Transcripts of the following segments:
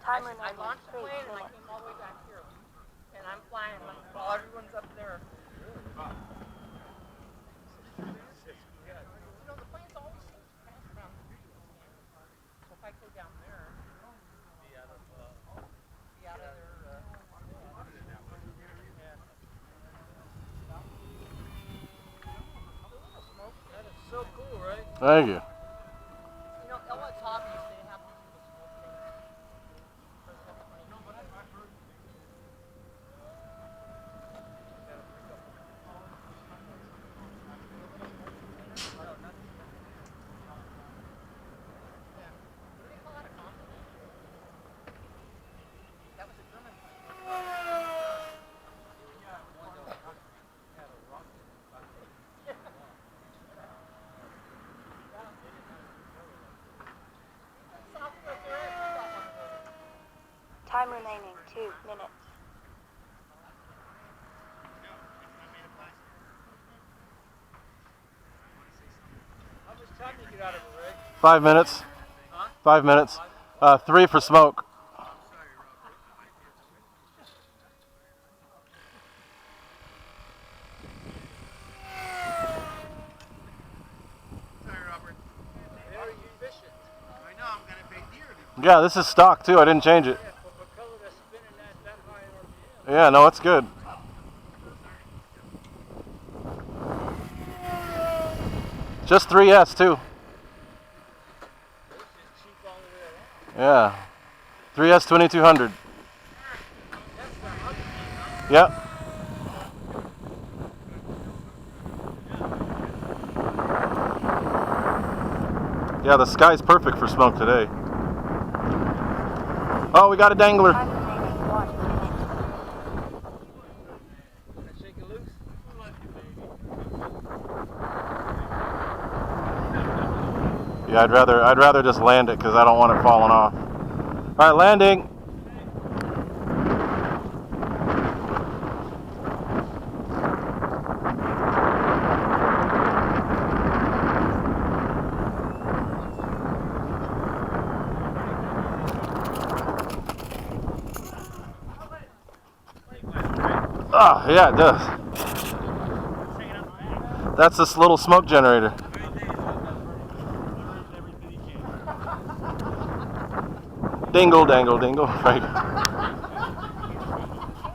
Timer I launched the plane and I came all the way back here. And I'm flying while everyone's up there. You know, the planes always seem to pass around the street. So if I go down there, be out of there. That is so cool, right? Thank you. You know, Ellis Hobbies, they have these little smoke things. That was a German plane. Time remaining 2 minutes. How much time do you get out of it, Rick? 5 minutes. Huh? 5 minutes. 3 for smoke. Very efficient. I know, I'm going to pay dear. Yeah, this is stock too. I didn't change it. Yeah, no, it's good. Just 3S too. Yeah. 3S 2200. Yep. Yeah, the sky's perfect for smoke today. Oh, we got a dangler. Time remaining 1 minute. Shake it loose. Yeah, I'd rather just land it because I don't want it falling off. All right, landing. Oh, yeah, it does. That's this little smoke generator. Dingle, dangle, dingle.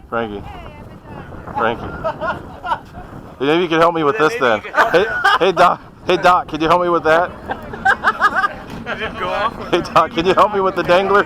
Frankie. Maybe you could help me with this then. Hey, Doc, can you help me with that? Hey, Doc, can you help me with the dangler?